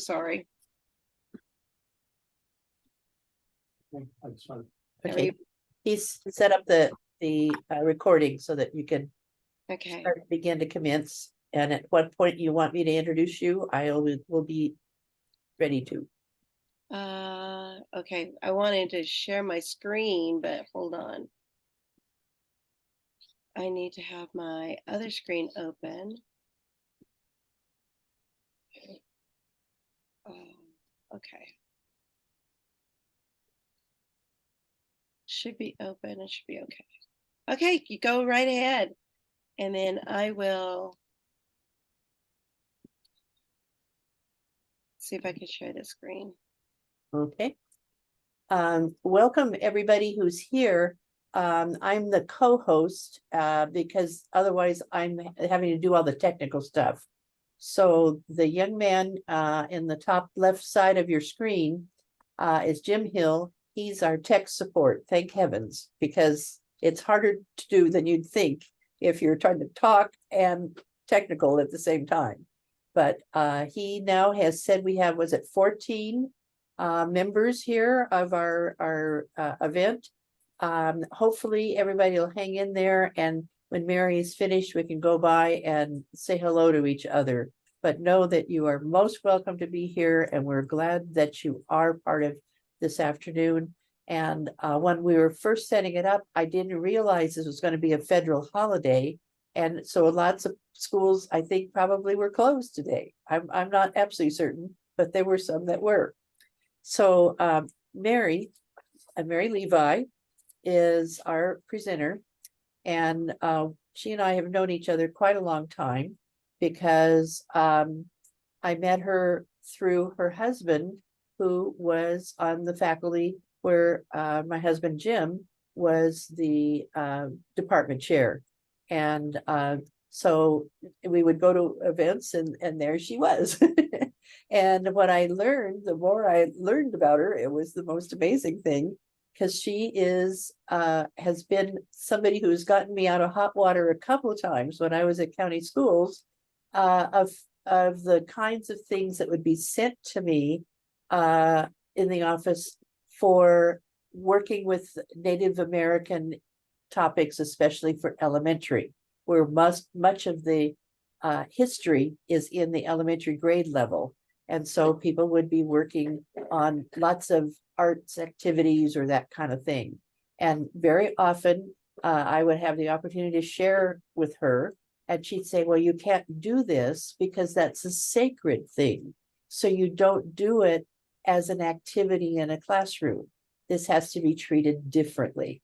Sorry. Okay, he's set up the recording so that you can Okay. begin to commence. And at what point you want me to introduce you, I will be ready to. Okay. I wanted to share my screen, but hold on. I need to have my other screen open. Okay. Should be open. It should be okay. Okay, you go right ahead. And then I will see if I can share the screen. Okay. Welcome everybody who's here. I'm the co-host because otherwise I'm having to do all the technical stuff. So the young man in the top left side of your screen is Jim Hill. He's our tech support, thank heavens, because it's harder to do than you'd think if you're trying to talk and technical at the same time. But he now has said we have, was it 14 members here of our event. Hopefully everybody will hang in there, and when Mary is finished, we can go by and say hello to each other. But know that you are most welcome to be here, and we're glad that you are part of this afternoon. And when we were first setting it up, I didn't realize this was going to be a federal holiday. And so lots of schools, I think, probably were closed today. I'm not absolutely certain, but there were some that were. So Mary Levi is our presenter, and she and I have known each other quite a long time because I met her through her husband, who was on the faculty where my husband Jim was the department chair. And so we would go to events, and there she was. And what I learned, the more I learned about her, it was the most amazing thing, because she is has been somebody who's gotten me out of hot water a couple of times when I was at county schools, of the kinds of things that would be sent to me in the office for working with Native American topics, especially for elementary, where much of the history is in the elementary grade level. And so people would be working on lots of arts activities or that kind of thing. And very often I would have the opportunity to share with her, and she'd say, well, you can't do this because that's a sacred thing. So you don't do it as an activity in a classroom. This has to be treated differently.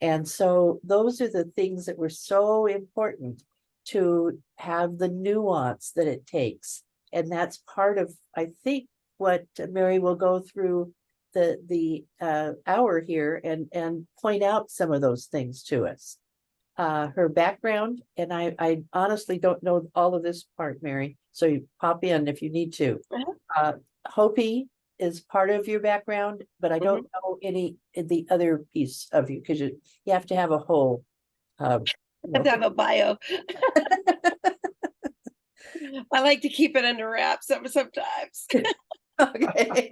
And so those are the things that were so important, to have the nuance that it takes. And that's part of, I think, what Mary will go through the hour here and point out some of those things to us. Her background, and I honestly don't know all of this part, Mary, so you pop in if you need to. Hopi is part of your background, but I don't know any the other piece of you, because you have to have a whole I have to have a bio. I like to keep it under wraps sometimes. Okay.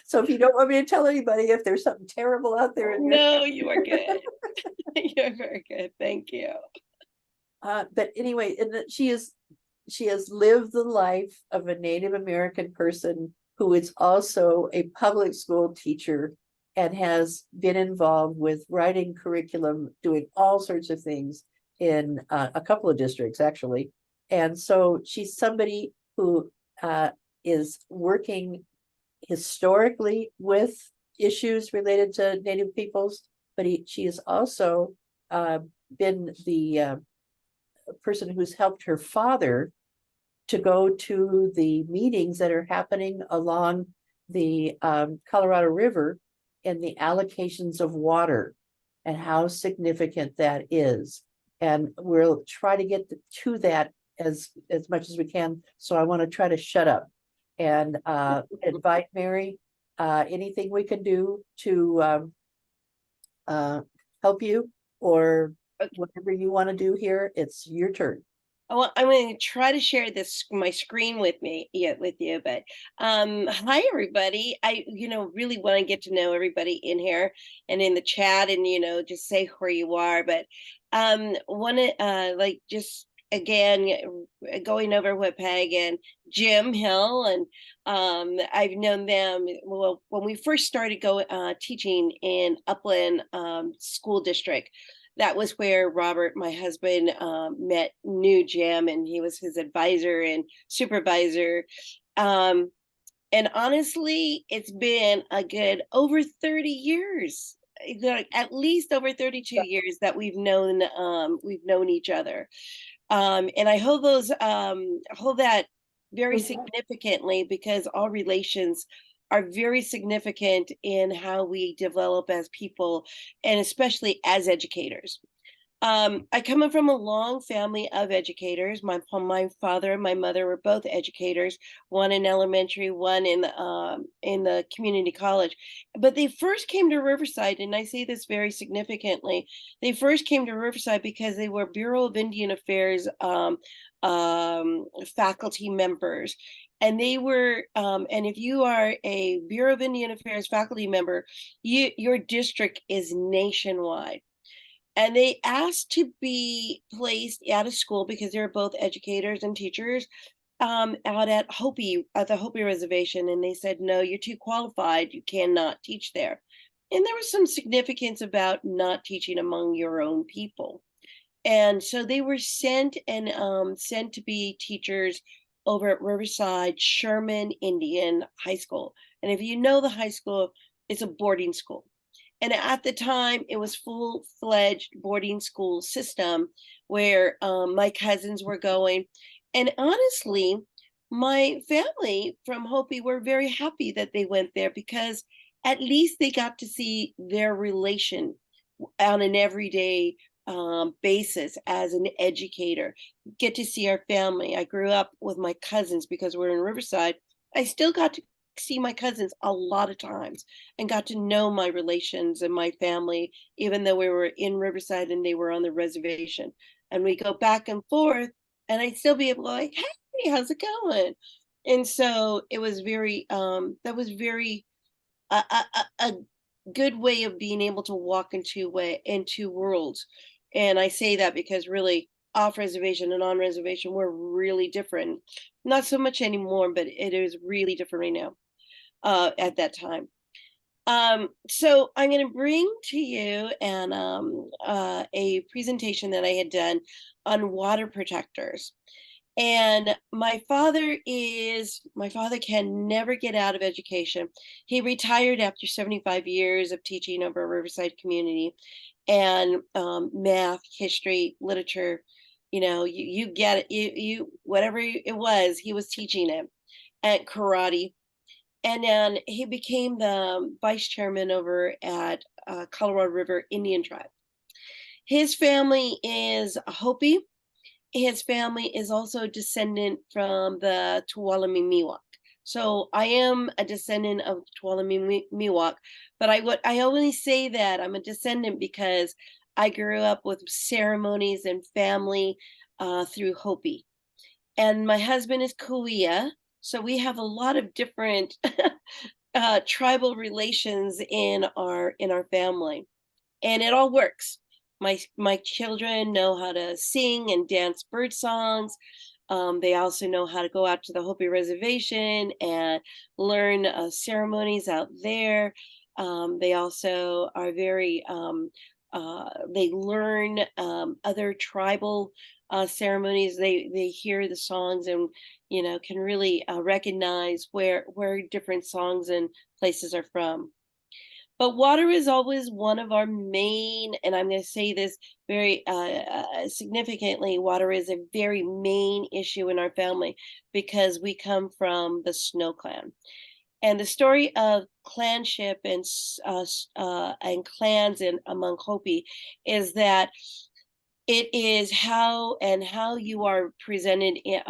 So if you don't want me to tell anybody if there's something terrible out there. No, you are good. You're very good. Thank you. But anyway, and she has lived the life of a Native American person who is also a public school teacher, and has been involved with writing curriculum, doing all sorts of things in a couple of districts, actually. And so she's somebody who is working historically with issues related to Native peoples, but she has also been the person who's helped her father to go to the meetings that are happening along the Colorado River, and the allocations of water and how significant that is. And we'll try to get to that as much as we can. So I want to try to shut up and invite Mary. Anything we can do to help you, or whatever you want to do here, it's your turn. I'm going to try to share this my screen with me, yeah, with you. But hi everybody. I really want to get to know everybody in here and in the chat, and just say where you are. But want to like just again going over what Peg and Jim Hill, and I've known them well when we first started going teaching in Upland School District. That was where Robert, my husband, met New Jim, and he was his advisor and supervisor. Um, and honestly, it's been a good over 30 years, at least over 32 years that we've known each other. And I hold that very significantly because all relations are very significant in how we develop as people and especially as educators. I come from a long family of educators. My father and my mother were both educators, one in elementary, one in the community college. But they first came to Riverside, and I say this very significantly. They first came to Riverside because they were Bureau of Indian Affairs faculty members. And they were, and if you are a Bureau of Indian Affairs faculty member, your district is nationwide, and they asked to be placed out of school because they're both educators and teachers out at the Hopi Reservation. And they said, no, you're too qualified. You cannot teach there. And there was some significance about not teaching among your own people. And so they were sent to be teachers over at Riverside Sherman Indian High School. And if you know the high school, it's a boarding school. And at the time, it was full-fledged boarding school system where my cousins were going. And honestly, my family from Hopi were very happy that they went there because at least they got to see their relation on an everyday basis as an educator, get to see our family. I grew up with my cousins because we're in Riverside. I still got to see my cousins a lot of times and got to know my relations and my family, even though we were in Riverside and they were on the reservation. And we go back and forth, and I'd still be able to like, hey, how's it going? And so it was that was very a good way of being able to walk into worlds. And I say that because really off reservation and on reservation we're really different. Not so much anymore, but it is really different right now at that time. So I'm going to bring to you a presentation that I had done on water protectors. And my father can never get out of education. He retired after 75 years of teaching over a Riverside community, and math, history, literature, you get it, you whatever it was, he was teaching it, at karate. And then he became the vice chairman over at Colorado River Indian Tribe. His family is a Hopi. His family is also a descendant from the Tuolumne Miwok. So I am a descendant of Tuolumne Miwok, but I only say that I'm a descendant because I grew up with ceremonies and family through Hopi. And my husband is Kuya, so we have a lot of different tribal relations in our family, and it all works. My children know how to sing and dance bird songs. They also know how to go out to the Hopi Reservation and learn ceremonies out there. They also are they learn other tribal ceremonies. They hear the songs and can really recognize where different songs and places are from. But water is always one of our main, and I'm going to say this very significantly, water is a very main issue in our family because we come from the Snow Clan. And the story of clanship and clans among Hopi is that it is how you are presented in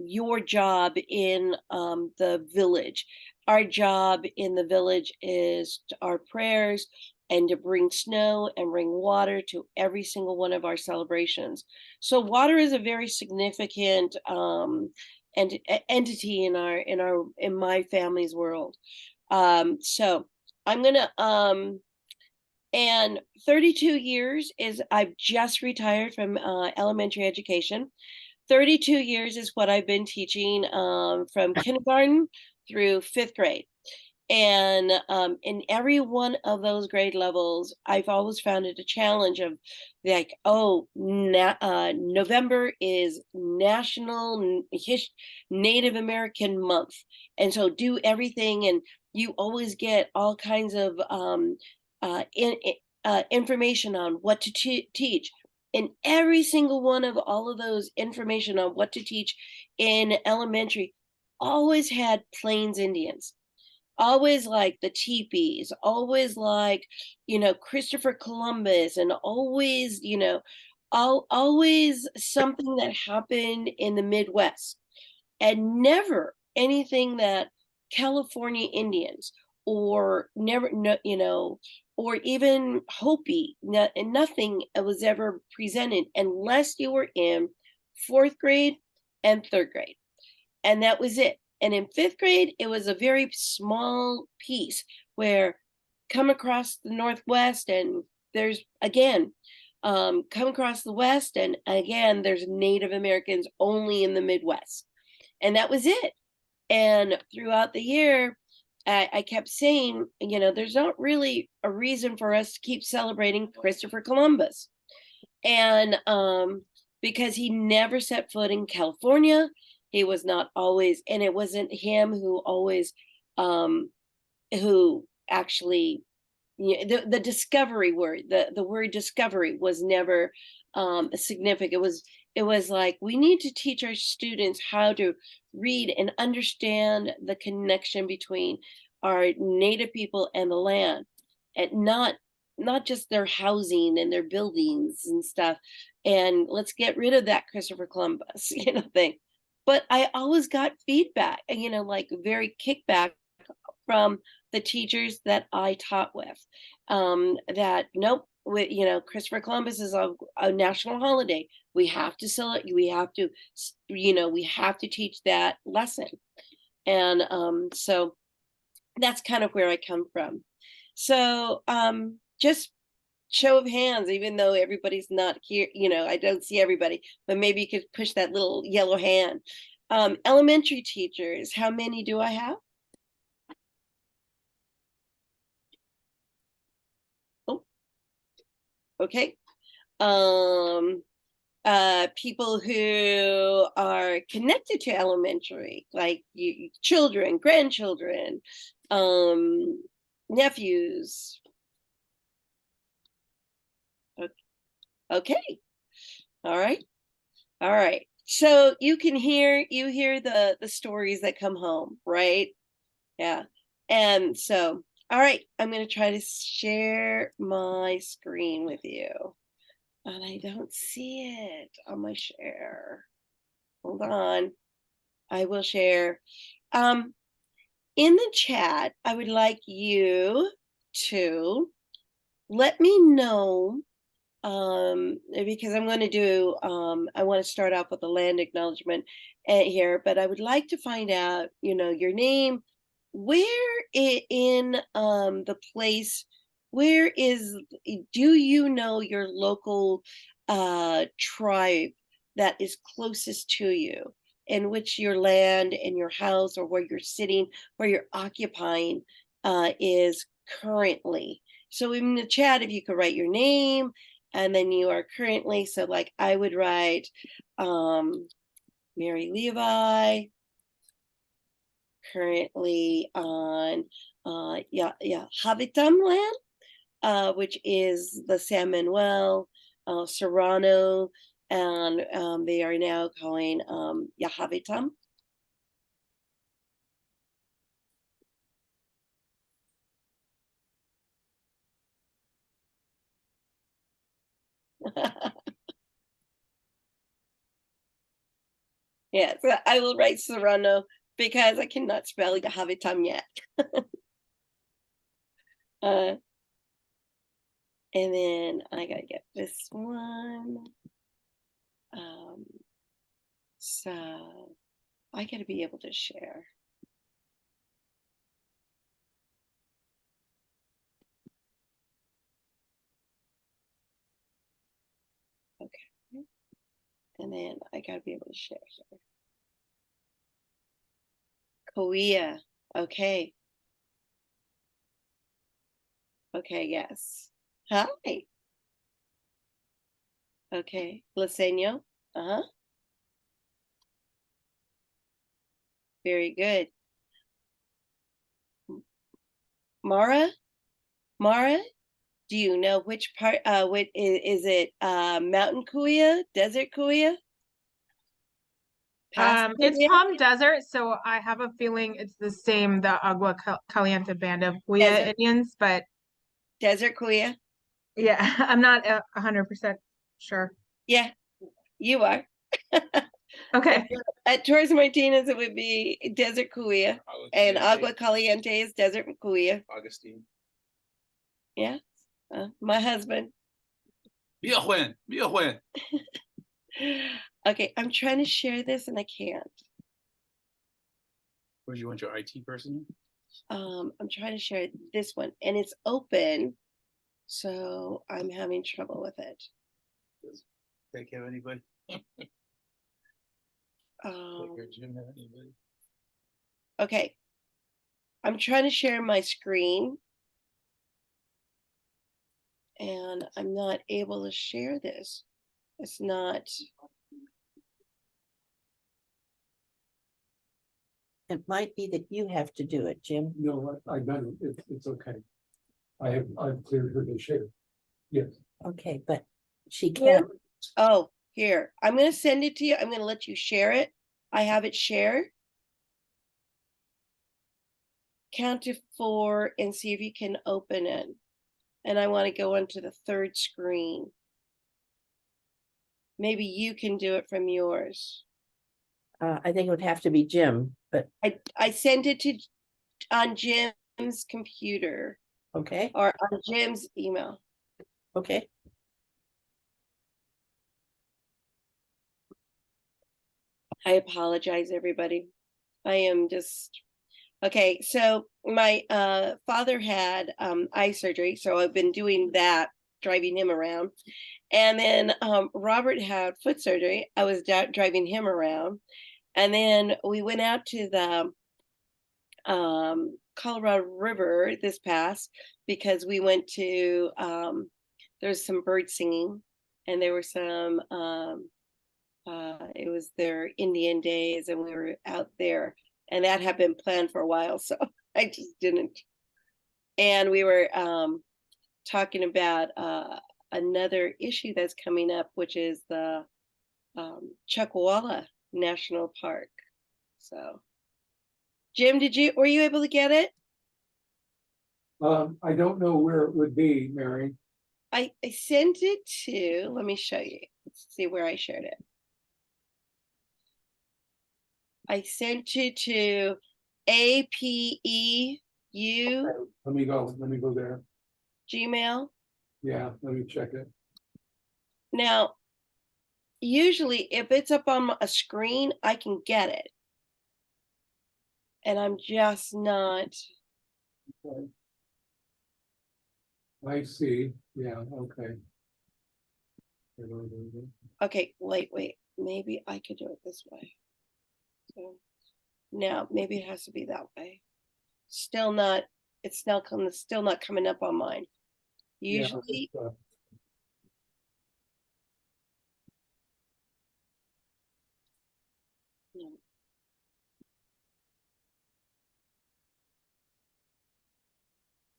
your job in the village. Our job in the village is our prayers and to bring snow and bring water to every single one of our celebrations. So water is a very significant entity in my family's world. So I'm gonna and 32 years is I've just retired from elementary education. 32 years is what I've been teaching from kindergarten through fifth grade. And in every one of those grade levels, I've always found it a challenge of like, oh, November is Native American Month. And so do everything, and you always get all kinds of information on what to teach. And every single one of all of those information on what to teach in elementary always had Plains Indians, always like the teepees, always like, Christopher Columbus, and always, always something that happened in the Midwest, and never anything that California Indians, or never, no, or even Hopi, nothing was ever presented unless you were in fourth grade and third grade, and that was it. And in fifth grade, it was a very small piece where come across the Northwest, and there's again, come across the West, and again, there's Native Americans only in the Midwest. And that was it. And throughout the year, I kept saying, there's not really a reason for us to keep celebrating Christopher Columbus. And because he never set foot in California, he was not always, and it wasn't him who always, who actually, the discovery word, the word discovery was never significant. It was like, we need to teach our students how to read and understand the connection between our native people and the land, and not just their housing and their buildings and stuff. And let's get rid of that Christopher Columbus, thing. But I always got feedback, like very kickback from the teachers that I taught with. That nope, Christopher Columbus is a national holiday. We have to celebrate. We have to teach that lesson. And so that's kind of where I come from. So just show of hands, even though everybody's not here, I don't see everybody, but maybe you could push that little yellow hand. Elementary teachers, how many do I have? Oh, okay. Um, people who are connected to elementary, like children, grandchildren, nephews. Okay. All right. All right. So you hear the stories that come home, right? Yeah. And so, all right, I'm going to try to share my screen with you. And I don't see it on my share. Hold on. I will share. In the chat, I would like you to let me know, because I'm going to do, I want to start off with a land acknowledgement here, but I would like to find out, your name, where in the place, where is, do you know your local tribe that is closest to you, in which your land and your house, or where you're sitting, where you're occupying is currently. So in the chat, if you could write your name, and then you are currently, so like I would write Mary Levi, currently on Habitam land, which is the San Manuel, Serrano, and they are now calling Yahavitam. Yeah, so I will write Serrano because I cannot spell Yahavitam yet. And then I gotta get this one. So I gotta be able to share. Okay. And then I gotta be able to share here. Korea. Okay. Okay, yes. Hi. Okay. Liseño. Uh-huh. Very good. Mara? Mara? Do you know which part what is it mountain Korea? Desert Korea? Past It's Korea? Palm Desert, so I have a feeling it's the same, the Caliente band of Kuya Desert. Indians, but Desert Korea? yeah, I'm not 100% sure. Yeah, you are. Okay. At Torres Martinez, it would be Desert Korea, and Agua Caliente is Desert Korea. Augustine. Yeah, my husband. Viejo, viejo. Okay, I'm trying to share this and I can't. Where do you want your IT person? I'm trying to share this one, and it's open, so I'm having trouble with it. Does Take have anybody? Um, Jim have anybody? okay, I'm trying to share my screen, and I'm not able to share this. It's not. It might be that you have to do it, Jim. No, I've done it. It's okay. I've cleared her to share. Yes. Okay, but she Yeah. can't. Oh, here. I'm going to send it to you. I'm going to let you share it. I have it shared. Count to 4 and see if you can open it. And I want to go onto the third screen. Maybe you can do it from yours. I think it would have to be Jim, but I sent it to on Jim's computer okay, or on Jim's email. okay. I apologize, everybody. I am just okay. So my father had eye surgery, so I've been doing that, driving him around. And then Robert had foot surgery. I was driving him around. And then we went out to the Colorado River this past because we went to there's some bird singing, and there were some it was their Indian days, and we were out there, and that had been planned for a while, so I just didn't. And we were talking about another issue that's coming up, which is the Chuckawalla National Park. So, Jim, were you able to get it? I don't know where it would be, Mary. I sent it to. Let me show you. Let's see where I shared it. I sent it to APEU Let me go there. Gmail. Yeah, let me check it. Now, usually if it's up on a screen, I can get it. And I'm just not. Okay. I see. Yeah, okay. Okay, wait. Maybe I could do it this way. So now maybe it has to be that way. Still not, it's still not coming up on mine. Usually, Yeah, no.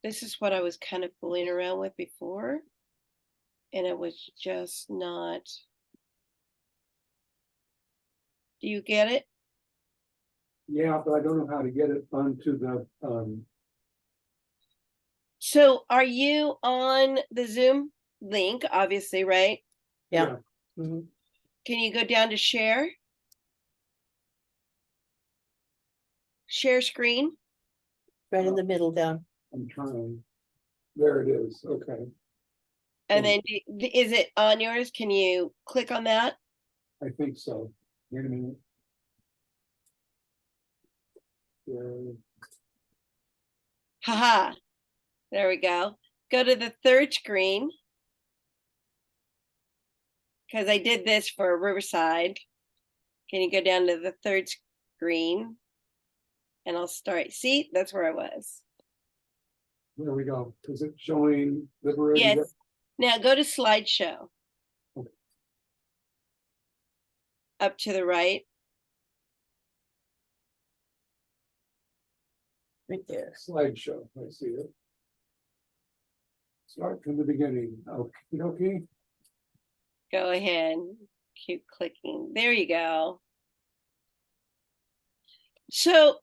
This is what I was kind of fooling around with before, and it was just not. Do you get it? yeah, but I don't know how to get it onto the So are you on the Zoom link, obviously, right? Yeah. Mhm. Can you go down to share? Share screen? Right in the middle down. I'm trying. There it is. Okay. And then is it on yours? Can you click on that? I think so. Wait a minute. Haha. There we go. Go to the third screen. Because I did this for Riverside. Can you go down to the third screen? And I'll start. See, that's where I was. There we go. Is it showing liberated? Yes. Now go to slideshow. Okay. Up to the right. Right there. Slideshow, I see it. Start from the beginning. Okay. Go ahead. Keep clicking. There you go. So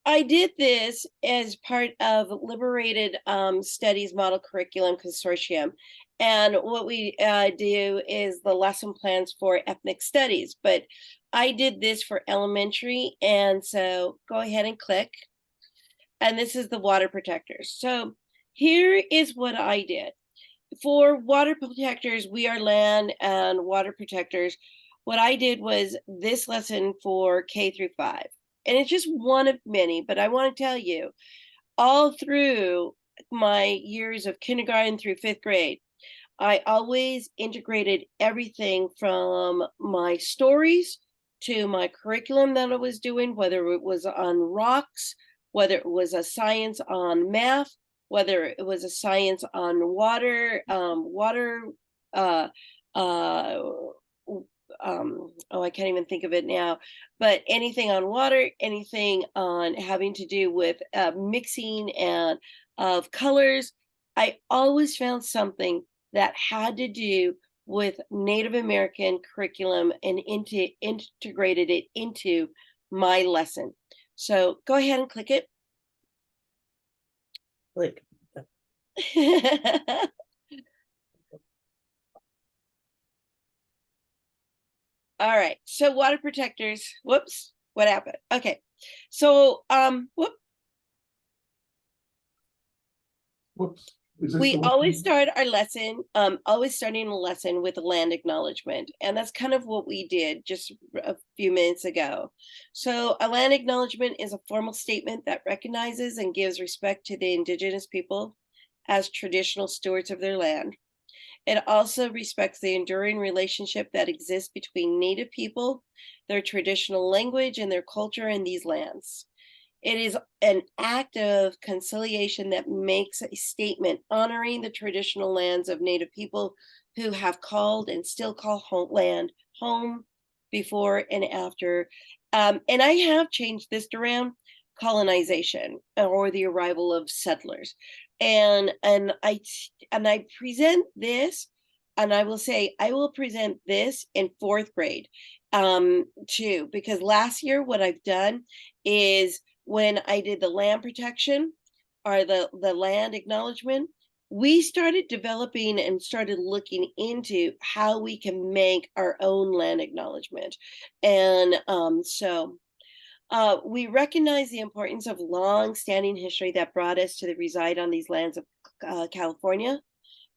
I did this as part of Liberated Studies Model Curriculum Consortium. And what we do is the lesson plans for ethnic studies. But I did this for elementary. And so go ahead and click. And this is the water protectors. So here is what I did. For water protectors, we are land and water protectors. What I did was this lesson for K through 5. And it's just one of many, but I want to tell you, all through my years of kindergarten through 5th grade, I always integrated everything from my stories to my curriculum that I was doing, whether it was on rocks, whether it was a science on math, whether it was a science on water, I can't even think of it now, but anything on water, anything on having to do with mixing and of colors. I always found something that had to do with Native American curriculum and integrated it into my lesson. So go ahead and click it. Click. All right, so water protectors, whoops, what happened? Okay, so Whoops. Is this we the one? always start our lesson, always starting a lesson with a land acknowledgement. And that's kind of what we did just a few minutes ago. So a land acknowledgement is a formal statement that recognizes and gives respect to the indigenous people as traditional stewards of their land. It also respects the enduring relationship that exists between Native people, their traditional language, and their culture in these lands. It is an act of conciliation that makes a statement honoring the traditional lands of Native people who have called and still call land home before and after. And I have changed this around, colonization or the arrival of settlers. And I present this, and I will say I will present this in 4th grade too, because last year what I've done is when I did the land protection or the land acknowledgement, we started developing and started looking into how we can make our own land acknowledgement. And we recognize the importance of long-standing history that brought us to reside on these lands of California.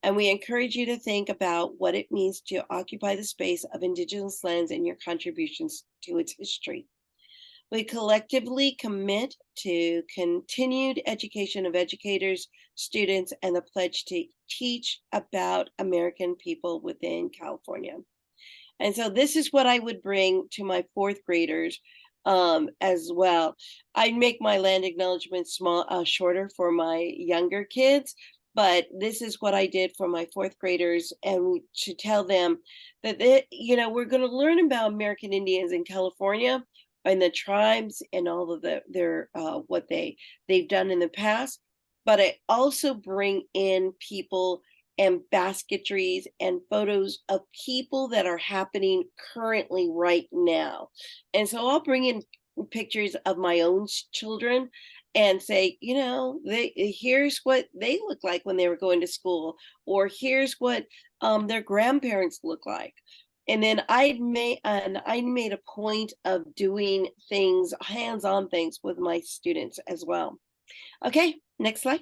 And we encourage you to think about what it means to occupy the space of Indigenous lands and your contributions to its history. We collectively commit to continued education of educators, students, and the pledge to teach about American people within California. And so this is what I would bring to my 4th graders as well. I make my land acknowledgement shorter for my younger kids, but this is what I did for my 4th graders, and to tell them that we're going to learn about American Indians in California and the tribes and all of their what they've done in the past, but I also bring in people and basketries and photos of people that are happening currently right now. And so I'll bring in pictures of my own children and say, here's what they look like when they were going to school, or here's what their grandparents look like. And then I made a point of doing things, hands-on things with my students as well. Okay, next slide.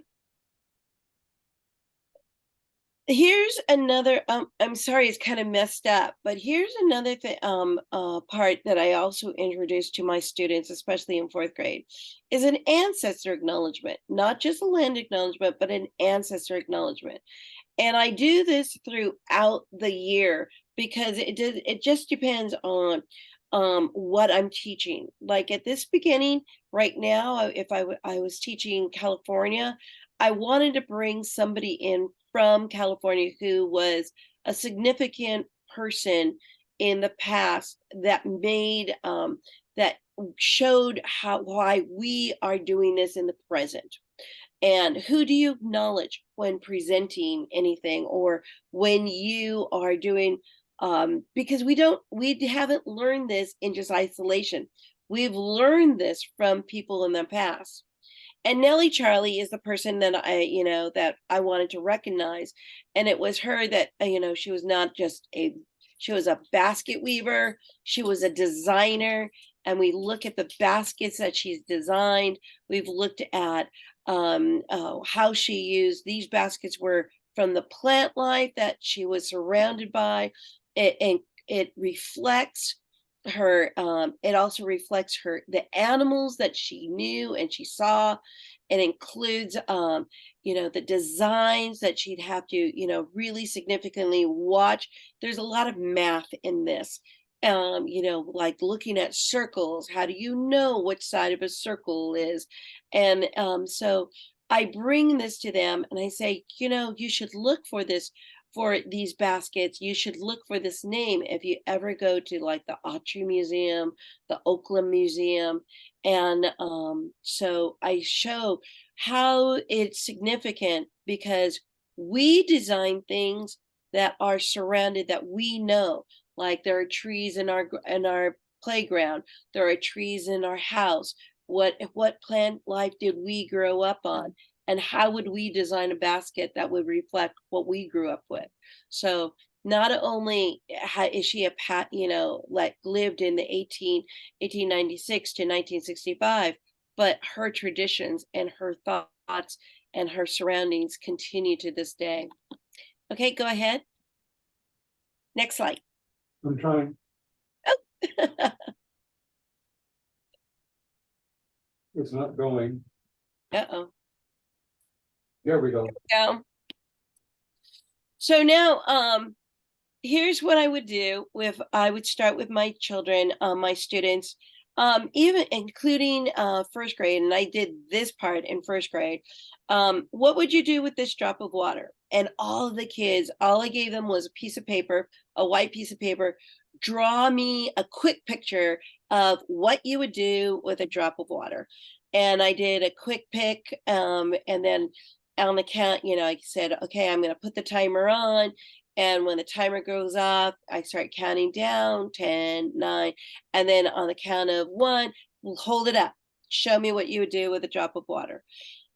Here's another, I'm sorry, it's kind of messed up, but here's another thing, part that I also introduced to my students, especially in fourth grade, is an ancestor acknowledgement, not just a land acknowledgement, but an ancestor acknowledgement. And I do this throughout the year because it just depends on what I'm teaching. Like at this beginning, right now, if I was teaching California, I wanted to bring somebody in from California who was a significant person in the past that made that showed how why we are doing this in the present. And who do you acknowledge when presenting anything or when you are doing, because we haven't learned this in just isolation. We've learned this from people in the past. And Nellie Charlie is the person that that I wanted to recognize. And it was her that, she was not just she was a basket weaver, she was a designer. And we look at the baskets that she's designed. We've looked at how she used these baskets were from the plant life that she was surrounded by. And it reflects her, it also reflects the animals that she knew and she saw. It includes the designs that she'd have to really significantly watch. There's a lot of math in this, like looking at circles. How do you know which side of a circle is? And so I bring this to them and I say, you should look for this, for these baskets. You should look for this name if you ever go to like the Autry Museum, the Oakland Museum. And so I show how it's significant because we design things that are surrounded, that we know. Like there are trees in our playground, there are trees in our house. What plant life did we grow up on? And how would we design a basket that would reflect what we grew up with? So not only is she like lived in the 1896 to 1965, but her traditions and her thoughts and her surroundings continue to this day. Okay, go ahead. Next slide. I'm trying. It's not going. Uh-oh. There we go. Go. So now, here's what I would do if I would start with my children, my students, even including first grade, and I did this part in first grade. What would you do with this drop of water? And all of the kids, all I gave them was a piece of paper, a white piece of paper. Draw me a quick picture of what you would do with a drop of water. And I did a quick pick, and then on the count, I said, okay, I'm going to put the timer on. And when the timer goes off, I start counting down 10, 9. And then on the count of 1, we'll hold it up. Show me what you would do with a drop of water.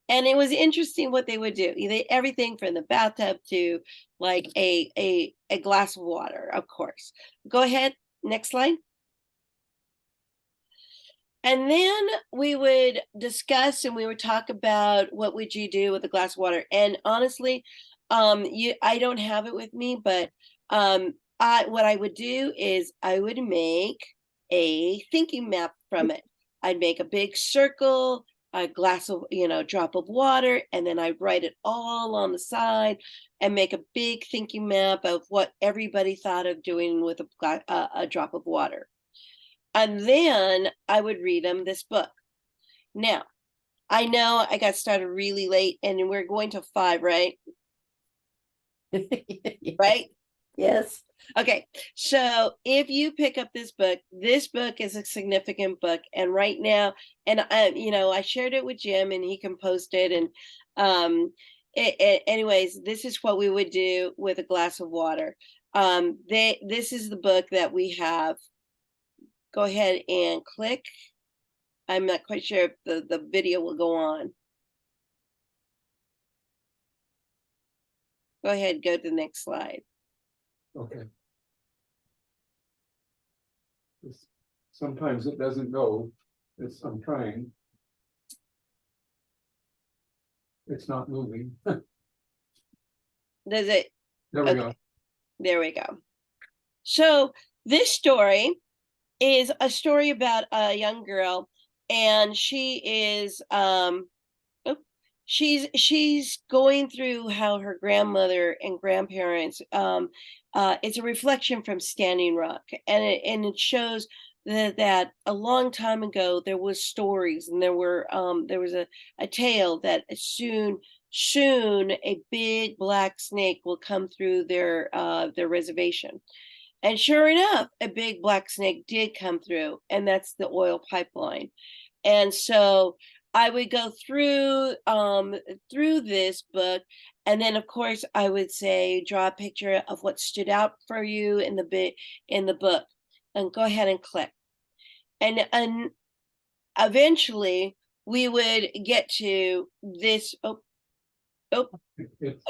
And it was interesting what they would do. Everything from the bathtub to like a glass of water, of course. Go ahead. Next slide. And then we would discuss and we would talk about what would you do with a glass of water. And honestly, I don't have it with me, but what I would do is I would make a thinking map from it. I'd make a big circle, a glass of, drop of water, and then I'd write it all on the side and make a big thinking map of what everybody thought of doing with a drop of water. And then I would read them this book. Now, I know I got started really late and we're going to 5, right? Right? Yes. Okay, so if you pick up this book is a significant book. And right now, and I shared it with Jim and he can post it. And anyways, this is what we would do with a glass of water. This is the book that we have. Go ahead and click. I'm not quite sure if the video will go on. Go ahead, go to the next slide. Okay. Sometimes it doesn't go. I'm trying. It's not moving. Does it There we Okay. go. There we go. So this story is a story about a young girl, and she is she's going through how her grandmother and grandparents it's a reflection from Standing Rock, and it shows that a long time ago there was stories, and there was a tale that soon a big black snake will come through their reservation. And sure enough, a big black snake did come through, and that's the oil pipeline. And so I would go through this book, and then of course I would say draw a picture of what stood out for you in the book, and go ahead and click. And eventually we would get to this. Oh, It's,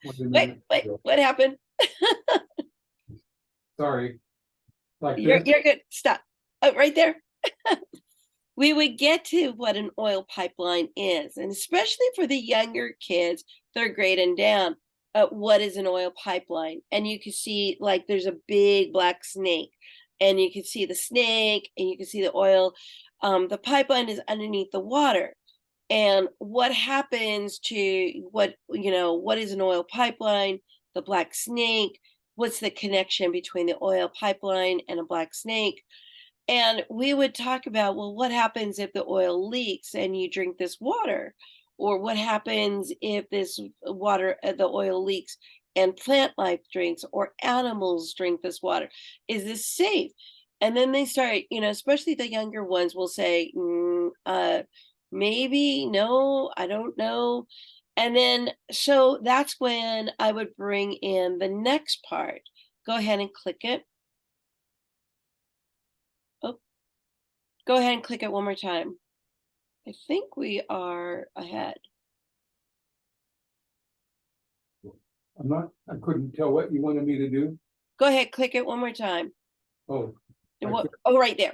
wait, what happened? Sorry. Like You're this? good. Stop. Oh, right there. We would get to what an oil pipeline is, and especially for the younger kids, third grade and down, what is an oil pipeline? And you can see, like, there's a big black snake, and you can see the snake, and you can see the oil. The pipeline is underneath the water. And what happens to what is an oil pipeline? The black snake. What's the connection between the oil pipeline and a black snake? And we would talk about, well, what happens if the oil leaks and you drink this water? Or what happens if the oil leaks and plant life drinks, or animals drink this water? Is this safe? And then they start, especially the younger ones will say, maybe, no, I don't know. And then, so that's when I would bring in the next part. Go ahead and click it. Go ahead and click it one more time. I think we are ahead. I couldn't tell what you wanted me to do. Go ahead, click it one more time. Oh, Oh, right there.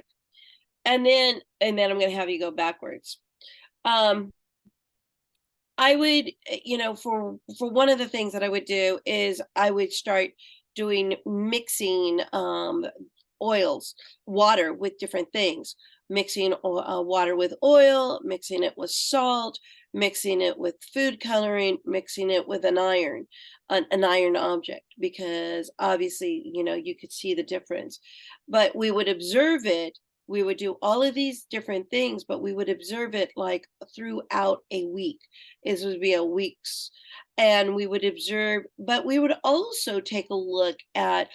And then I'm going to have you go backwards. I would, for one of the things that I would do is I would start doing mixing oils, water with different things, mixing water with oil, mixing it with salt, mixing it with food coloring, mixing it with an iron object, because obviously, you could see the difference. But we would observe it. We would do all of these different things, but we would observe it like throughout a week. It would be a week's, and we would observe, but we would also take a look at,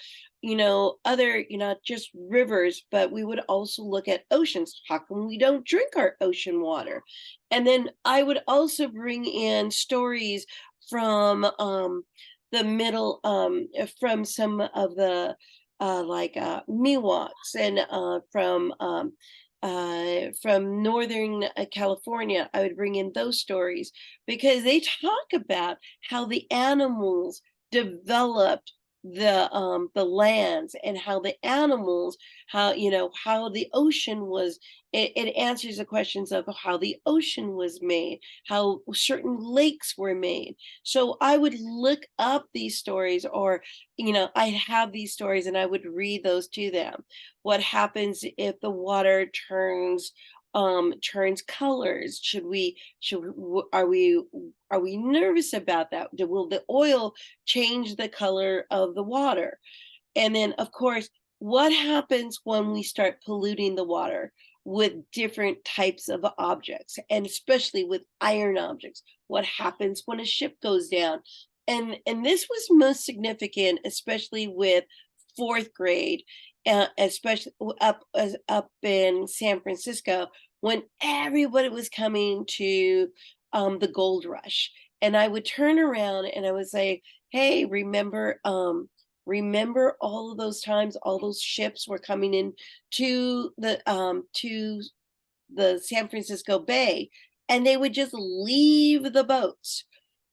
other, not just rivers, but we would also look at oceans. How come we don't drink our ocean water? And then I would also bring in stories from the middle, from some of the Miwoks, and from Northern California. I would bring in those stories, because they talk about how the animals developed the lands, and how the animals, how the ocean was. It answers the questions of how the ocean was made, how certain lakes were made. So I would look up these stories, or I'd have these stories and I would read those to them. What happens if the water turns colors? Are we nervous about that? Will the oil change the color of the water? And then, of course, what happens when we start polluting the water with different types of objects, and especially with iron objects? What happens when a ship goes down? And this was most significant, especially with fourth grade, especially up in San Francisco, when everybody was coming to the gold rush. And I would turn around and I would say, hey, remember all of those times all those ships were coming in to the San Francisco Bay, and they would just leave the boats.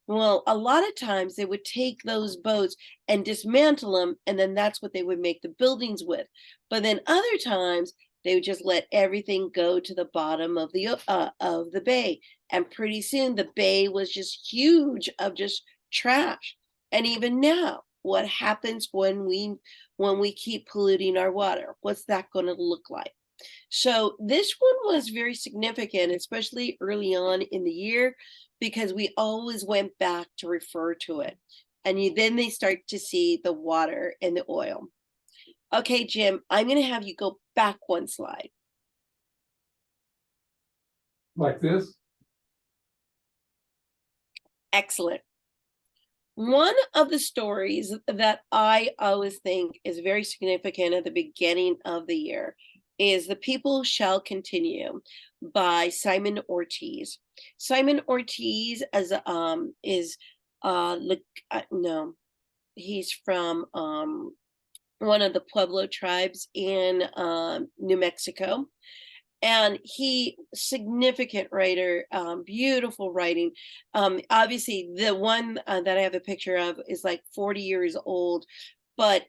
Well, a lot of times they would take those boats and dismantle them, and then that's what they would make the buildings with. But then other times they would just let everything go to the bottom of the bay, and pretty soon the bay was just huge of just trash. And even now, what happens when we keep polluting our water? What's that going to look like? So this one was very significant, especially early on in the year, because we always went back to refer to it. And then they start to see the water and the oil. Okay, Jim, I'm going to have you go back one slide. Like this? Excellent. One of the stories that I always think is very significant at the beginning of the year is The People Shall Continue by Simon Ortiz. Simon Ortiz is no, he's from one of the Pueblo tribes in New Mexico. And he, significant writer, beautiful writing. Obviously the one that I have a picture of is like 40 years old, but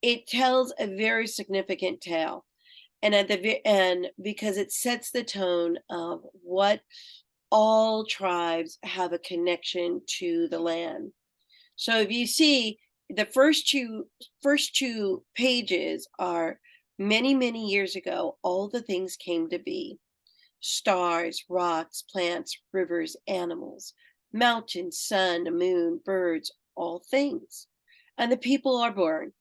it tells a very significant tale. And because it sets the tone of what all tribes have a connection to the land. So if you see, the first two pages are many, many years ago, all the things came to be: stars, rocks, plants, rivers, animals, mountains, sun, moon, birds, all things. And the people are born.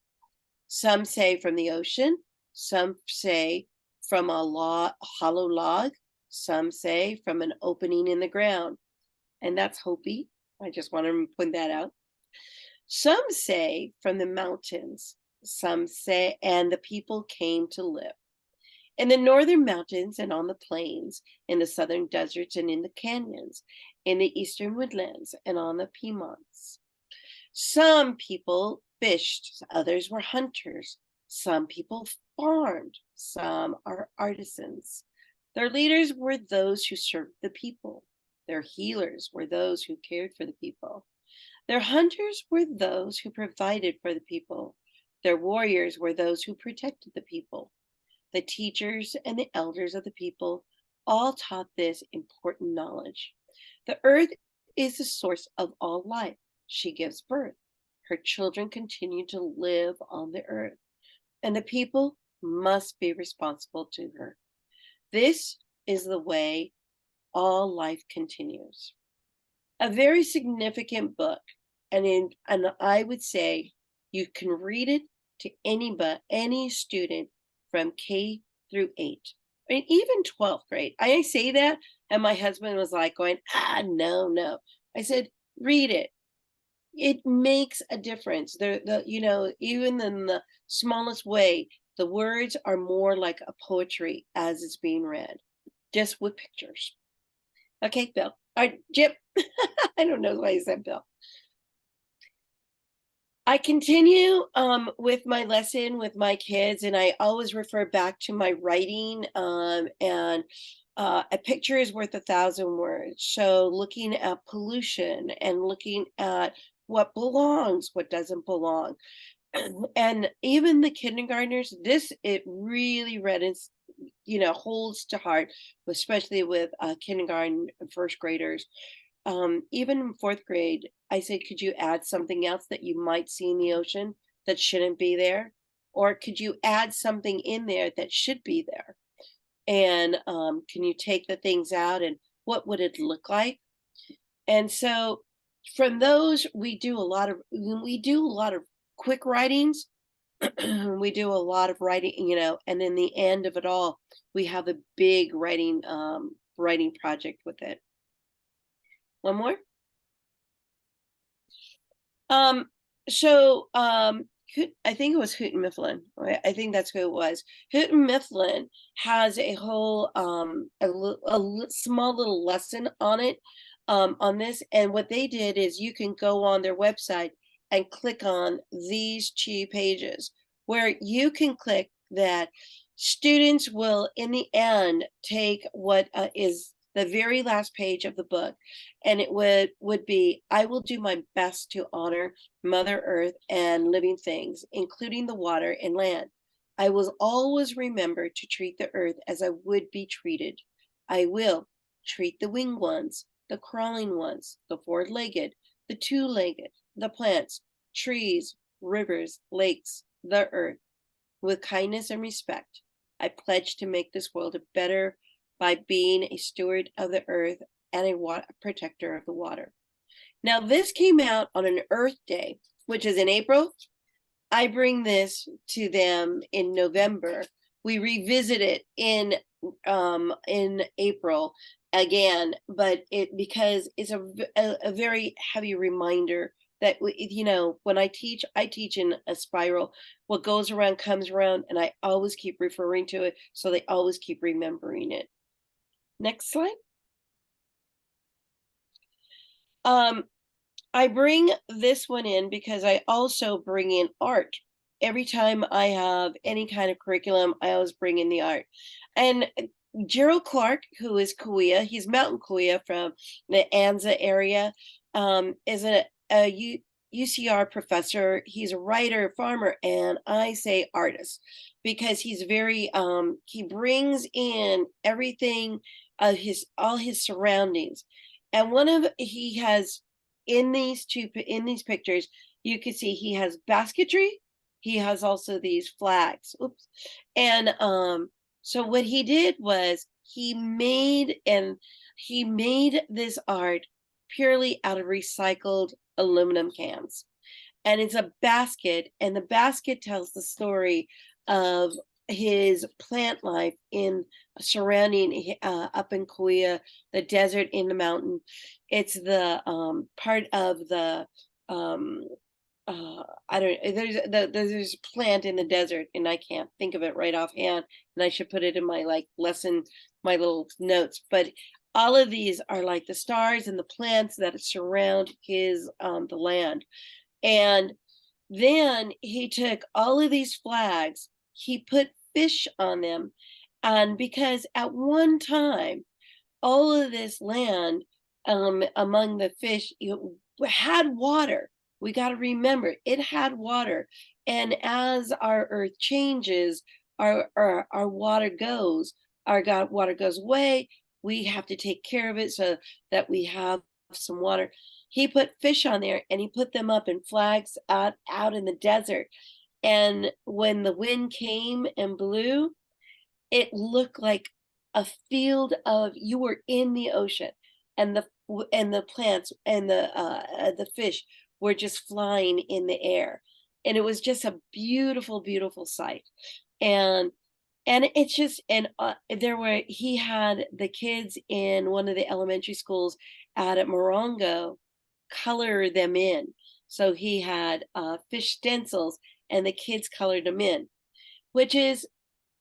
Some say from the ocean, some say from a hollow log, some say from an opening in the ground. And that's Hopi. I just want to point that out. Some say from the mountains, some say, and the people came to live in the northern mountains and on the plains, in the southern deserts and in the canyons, in the eastern woodlands and on the Piedmonts. Some people fished, others were hunters. Some people farmed, some are artisans. Their leaders were those who served the people. Their healers were those who cared for the people. Their hunters were those who provided for the people. Their warriors were those who protected the people. The teachers and the elders of the people all taught this important knowledge. The earth is the source of all life. She gives birth. Her children continue to live on the earth, and the people must be responsible to her. This is the way all life continues. A very significant book, and I would say you can read it to any student from K through 8, I mean, even 12th grade. I say that, and my husband was like going, no. I said, read it. It makes a difference. Even in the smallest way, the words are more like a poetry as it's being read, just with pictures. Okay, Bill. All right, Jim. I don't know why I said Bill. I continue with my lesson with my kids, and I always refer back to my writing, and a picture is worth 1,000 words. So looking at pollution and looking at what belongs, what doesn't belong. And even the kindergartners, it really holds to heart, especially with kindergarten and first graders. Even in 4th grade, I said, could you add something else that you might see in the ocean that shouldn't be there? Or could you add something in there that should be there? And can you take the things out, and what would it look like? And so from those, we do a lot of quick writings. We do a lot of writing, and in the end of it all, we have a big writing project with it. One more. I think it was Houghton Mifflin, right? I think that's who it was. Houghton Mifflin has a whole small little lesson on it, on this. And what they did is you can go on their website and click on these 2 pages where you can click that students will, in the end, take what is the very last page of the book, and it would be, I will do my best to honor Mother Earth and living things, including the water and land. I will always remember to treat the earth as I would be treated. I will treat the winged ones, the crawling ones, the 4-legged, the two-legged, the plants, trees, rivers, lakes, the earth. With kindness and respect, I pledge to make this world a better by being a steward of the earth and a protector of the water. Now, this came out on an Earth Day, which is in April. I bring this to them in November. We revisit it in April again, but because it's a very heavy reminder that when I teach in a spiral. What goes around comes around, and I always keep referring to it, so they always keep remembering it. Next slide. I bring this one in because I also bring in art. Every time I have any kind of curriculum, I always bring in the art. And Gerald Clark, who is Kauai, he's Mountain Kauai from the Anza area, is a UCR professor. He's a writer, farmer, and I say artist because he's very he brings in everything all his surroundings. And he has in these pictures, you can see he has basketry. He has also these flags. Oops. And so what he did was he made this art purely out of recycled aluminum cans. And it's a basket, and the basket tells the story of his plant life in surrounding up in Kauai, the desert in the mountain. It's the part of the I don't there's a plant in the desert, and I can't think of it right offhand, and I should put it in my lesson, my little notes. But all of these are like the stars and the plants that surround his the land. And then he took all of these flags, he put fish on them, and because at one time all of this land among the fish had water. We got to remember it had water, and as our earth changes, our water goes, water goes away. We have to take care of it so that we have some water. He put fish on there, and he put them up in flags out in the desert. And when the wind came and blew, it looked like a field of, you were in the ocean, and the plants and the fish were just flying in the air, and it was just a beautiful, beautiful sight. And it's just, and he had the kids in one of the elementary schools out at Morongo color them in. So he had fish stencils, and the kids colored them in, which is,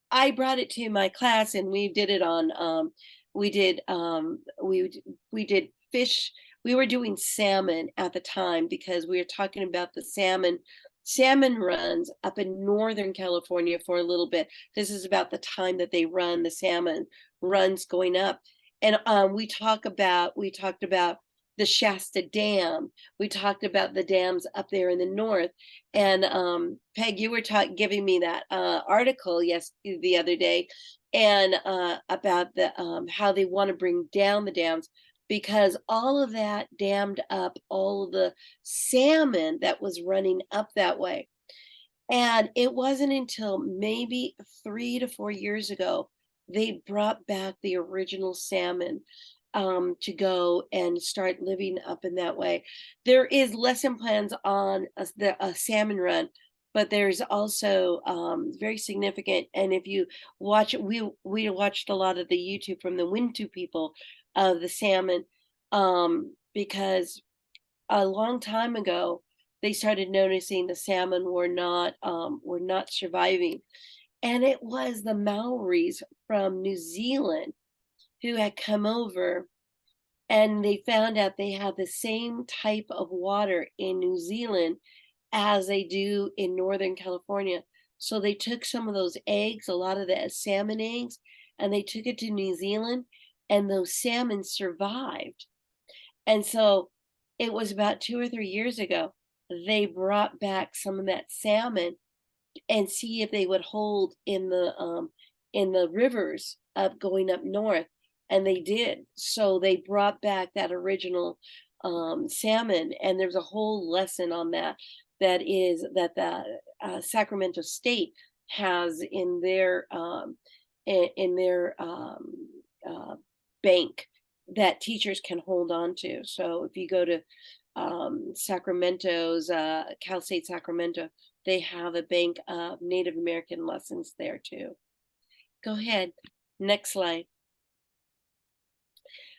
I brought it to my class, and we did it on we did fish. We were doing salmon at the time because we were talking about the salmon runs up in Northern California for a little bit. This is about the time that they run the salmon runs going up. And we talked about the Shasta Dam. We talked about the dams up there in the north. And Peg, you were giving me that article the other day, and about the how they want to bring down the dams because all of that dammed up all of the salmon that was running up that way. And it wasn't until maybe 3 to 4 years ago they brought back the original salmon to go and start living up in that way. There is lesson plans on a salmon run, but there's also very significant. And if you watch it, we watched a lot of the YouTube from the Wintu people of the salmon, because a long time ago they started noticing the salmon were not surviving, and it was the Maoris from New Zealand who had come over, and they found out they had the same type of water in New Zealand as they do in Northern California. So they took some of those eggs, a lot of the salmon eggs, and they took it to New Zealand, and those salmon survived. And so it was about 2 or 3 years ago, they brought back some of that salmon and see if they would hold in the rivers going up north, and they did. So they brought back that original salmon, and there's a whole lesson on that. That is that the Sacramento State has in their uh, bank that teachers can hold on to. So if you go to Sacramento's Cal State Sacramento, they have a bank of Native American lessons there too. Go ahead, next slide.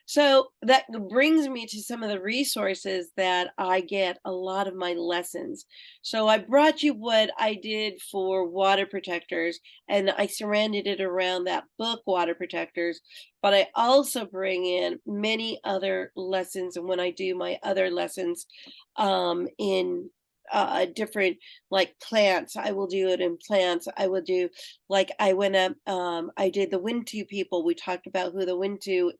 So that brings me to some of the resources that I get a lot of my lessons. So I brought you what I did for water protectors, and I surrounded it around that book, Water Protectors, but I also bring in many other lessons. And when I do my other lessons in different, like plants, I will do it in plants. I will do, like I went up, I did the Wintu people. We talked about who the Wintu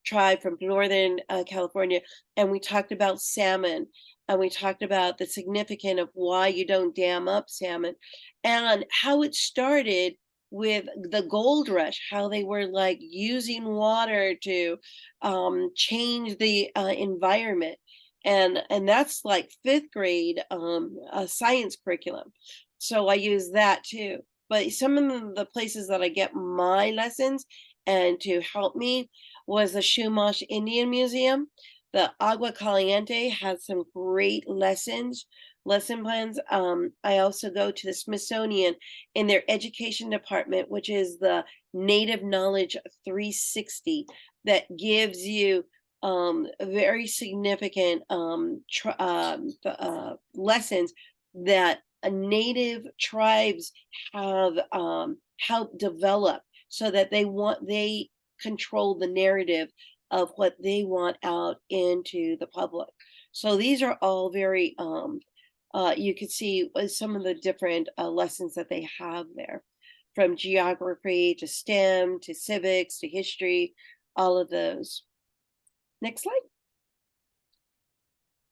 tribe from northern California, and we talked about salmon, and we talked about the significance of why you don't dam up salmon, and how it started with the gold rush, how they were like using water to change the environment, and that's like fifth grade science curriculum. So I use that too. But some of the places that I get my lessons and to help me was the Chumash Indian Museum. The Agua Caliente has some great lesson plans. I also go to the Smithsonian in their education department, which is the Native Knowledge 360, that gives you very significant lessons that native tribes have helped develop, so that they control the narrative of what they want out into the public. So these are all very you can see some of the different lessons that they have there, from geography to STEM to civics to history, all of those. Next slide.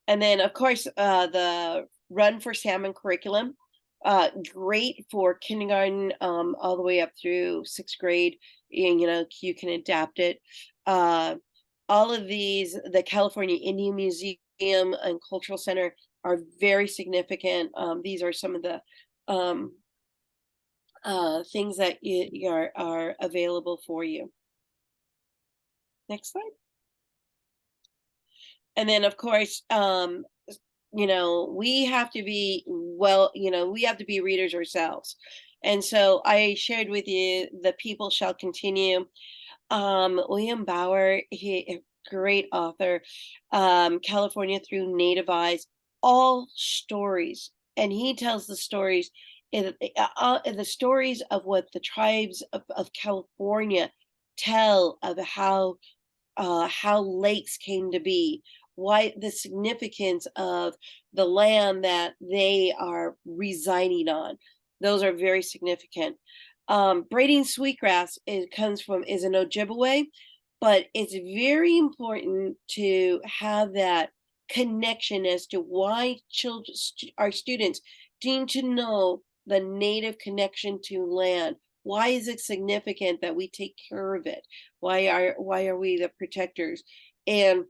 And then of course the Run for Salmon curriculum, great for kindergarten all the way up through sixth grade, and you can adapt it. All of these, the California Indian Museum and Cultural Center, are very significant. These are some of the things that are available for you. Next slide. And then of course we have to be we have to be readers ourselves. And so I shared with you The People Shall Continue. William Bauer, a great author, California Through Native Eyes, all stories. And he tells the stories, the stories of what the tribes of California tell of how lakes came to be, why the significance of the land that they are residing on. Those are very significant. Braiding sweetgrass is an Ojibwe, but it's very important to have that connection as to why our students need to know the native connection to land. Why is it significant that we take care of it? Why are we the protectors? And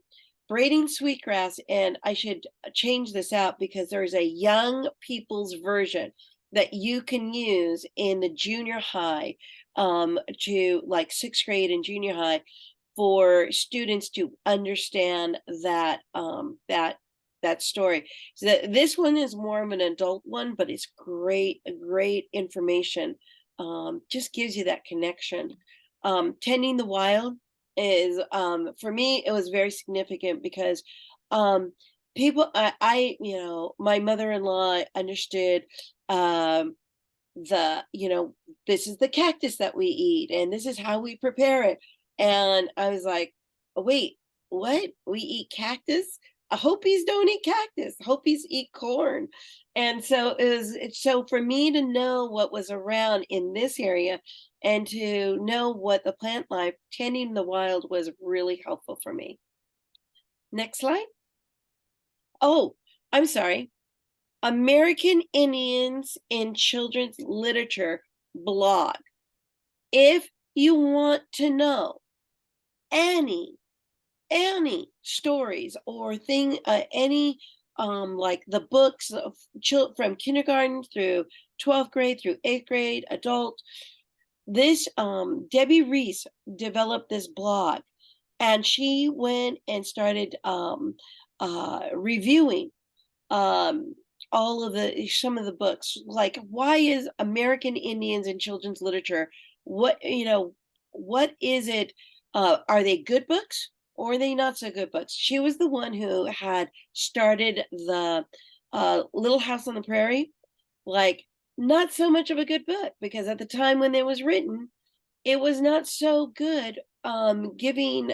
braiding sweetgrass, and I should change this out because there's a young people's version that you can use in the junior high, to like sixth grade and junior high, for students to understand that that story. So this one is more of an adult one, but it's great information. Just gives you that connection. Tending the Wild is, for me, it was very significant because people, my mother-in-law understood this is the cactus that we eat and this is how we prepare it. And I was like, wait, what? We eat cactus? Hopis don't eat cactus. Hopis eat corn. And so so for me to know what was around in this area and to know what the plant life, Tending the Wild, was really helpful for me. Next slide. Oh, I'm sorry. American Indians in Children's Literature blog. If you want to know any any stories or any like the books of from kindergarten through 12th grade through 8th grade, adult. This Debbie Reese developed this blog, and she went and started reviewing um all of some of the books, like why is American Indians in children's literature, what is it, are they good books or are they not so good books? She was the one who had started the Little House on the Prairie, like not so much of a good book because at the time when it was written it was not so good, giving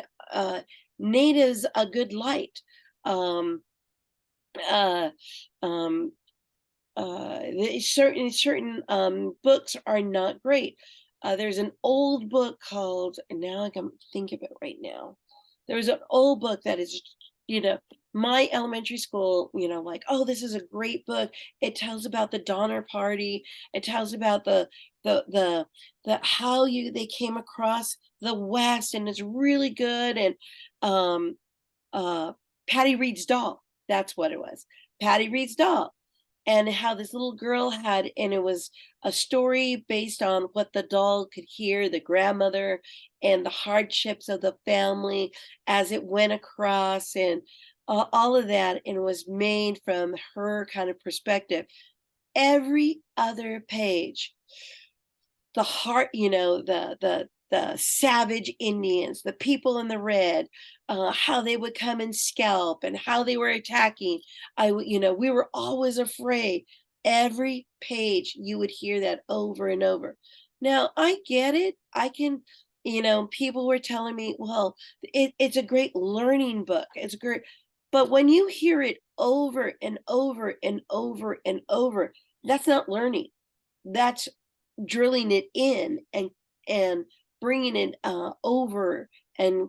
natives a good light. um uh, um, certain books are not great. There's an old book called, and now I can think of it right now. There's an old book that is, you know, my elementary school, like, oh, this is a great book. It tells about the Donner Party. It tells about the how they came across the West, and it's really good. And um, Patty Reed's Doll. That's what it was. Patty Reed's Doll. And how this little girl had, and it was a story based on what the doll could hear, the grandmother, and the hardships of the family as it went across, and all of that. And it was made from her kind of perspective. Every other page, the heart, the savage Indians, the people in the red, how they would come and scalp and how they were attacking. We were always afraid. Every page you would hear that over and over. Now I get it. I can, people were telling me, well, it's a great learning book. It's great. But when you hear it over and over and over and over, that's not learning. That's drilling it in and bringing it over, and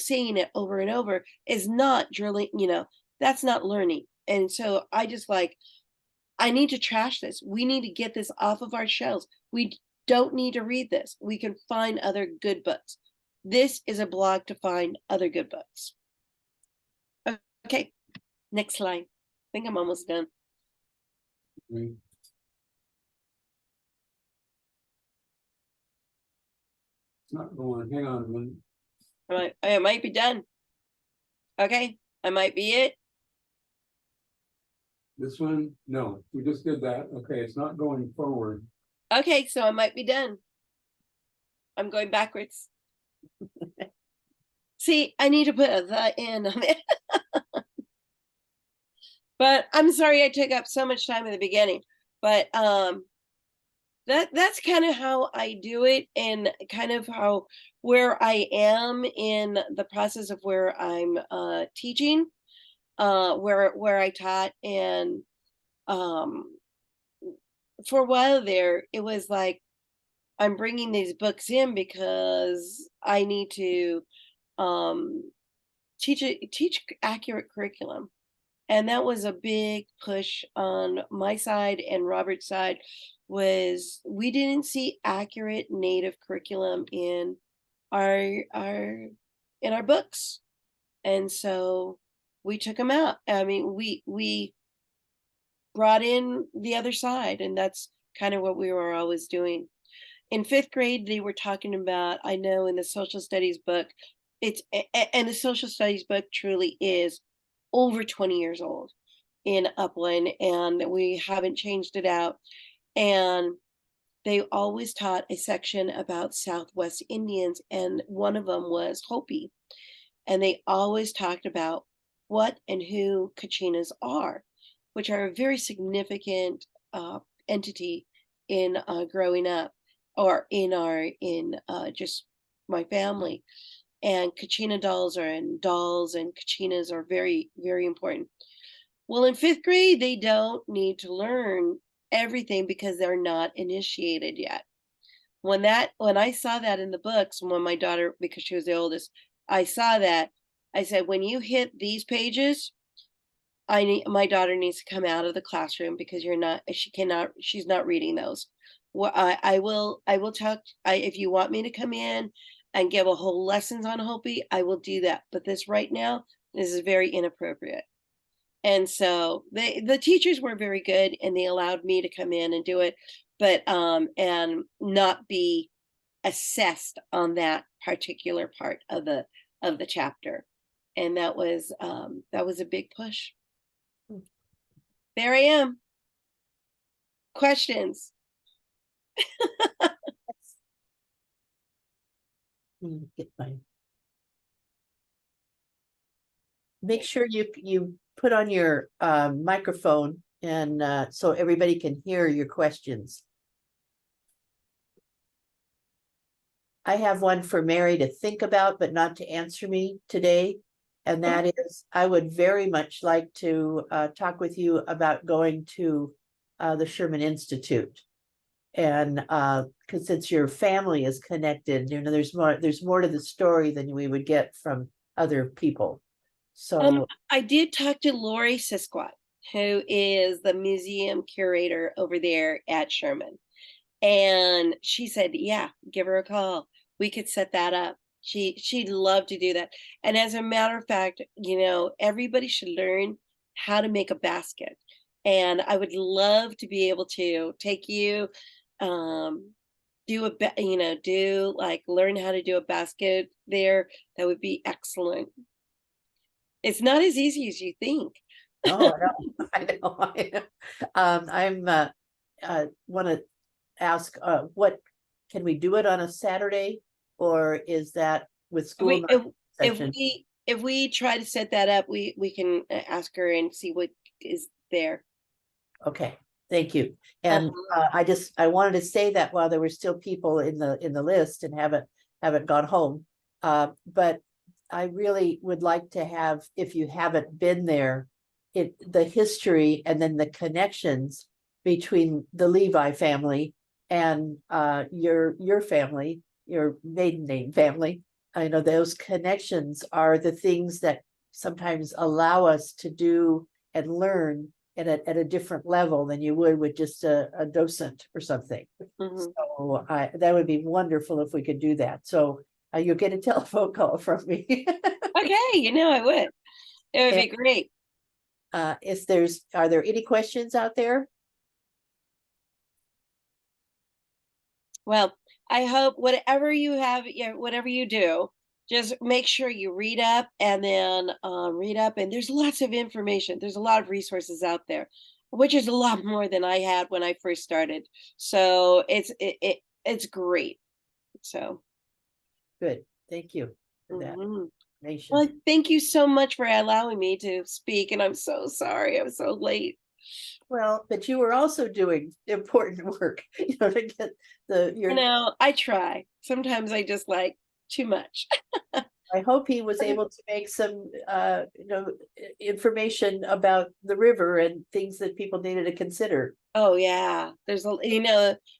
saying it over and over is not drilling. That's not learning. And so I need to trash this. We need to get this off of our shelves. We don't need to read this. We can find other good books. This is a blog to find other good books. Okay, next slide. I think I'm almost done. It's not going, hang on a minute. I might be done. Okay, I might be it. This one, no, we just did that. Okay, it's not going forward. Okay, so I might be done. I'm going backwards. See, I need to put a the in on it. But I'm sorry I took up so much time at the beginning. But that's kind of how I do it, and kind of where I am in the process of where I'm teaching, where I taught. And for a while there, it was like I'm bringing these books in because I need to teach accurate curriculum. And that was a big push on my side and Robert's side, was we didn't see accurate native curriculum in our in our books. And so we took them out. I mean, we brought in the other side, and that's kind of what we were always doing. In 5th grade, they were talking about, I know in the social studies book, and the social studies book truly is over 20 years old in Upland, and we haven't changed it out. And they always taught a section about Southwest Indians, and one of them was Hopi. And they always talked about what and who Kachinas are, which are a very significant entity in growing up, or in just my family. And Kachina dolls and Kachinas are very, very important. Well, in 5th grade, they don't need to learn everything because they're not initiated yet. When I saw that in the books, when my daughter, because she was the oldest, I saw that, I said, when you hit these pages, my daughter needs to come out of the classroom, because she's not reading those. Well, I will talk, if you want me to come in and give a whole lessons on Hopi, I will do that. But this right now, this is very inappropriate. And so the teachers were very good and they allowed me to come in and do it, but and not be assessed on that particular part of the chapter. And that was a big push. There I am. Questions? Get mine. Make sure you put on your microphone and so everybody can hear your questions. I have one for Mary to think about, but not to answer me today. And that is, I would very much like to talk with you about going to the Sherman Institute. And because since your family is connected, you know, there's more to the story than we would get from other people. So I did talk to Lori Sisquat, who is the museum curator over there at Sherman. And she said, yeah, give her a call. We could set that up. She'd love to do that. And as a matter of fact, you know, everybody should learn how to make a basket. And I would love to be able to take you, learn how to do a basket there. That would be excellent. It's not as easy as you think. oh, I know. I'm want to ask, what can we do it on a Saturday, or is that with school session? If we try to set that up, we can ask her and see what is there. Okay, thank you. And I wanted to say that while there were still people in the list and haven't gone home, but I really would like to have, if you haven't been there, the history and then the connections between the Levi family and your family, your maiden name family. I know those connections are the things that sometimes allow us to do and learn at a different level than you would with just a docent or something. Mhm. So that would be wonderful if we could do that. So you'll get a telephone call from me. Okay, you know I would. It would be great. Are there any questions out there? Well, I hope whatever you have, whatever you do, just make sure you read up and then read up. And there's lots of information. There's a lot of resources out there, which is a lot more than I had when I first started. So it's great. So Good, thank you for that mhm. information. Well, thank you so much for allowing me to speak. And I'm so sorry I was so late. Well, but you were also doing important work, you know, to get You know, I try. Sometimes I just like too much. I hope he was able to make some, information about the river and things that people needed to consider. Oh yeah, there's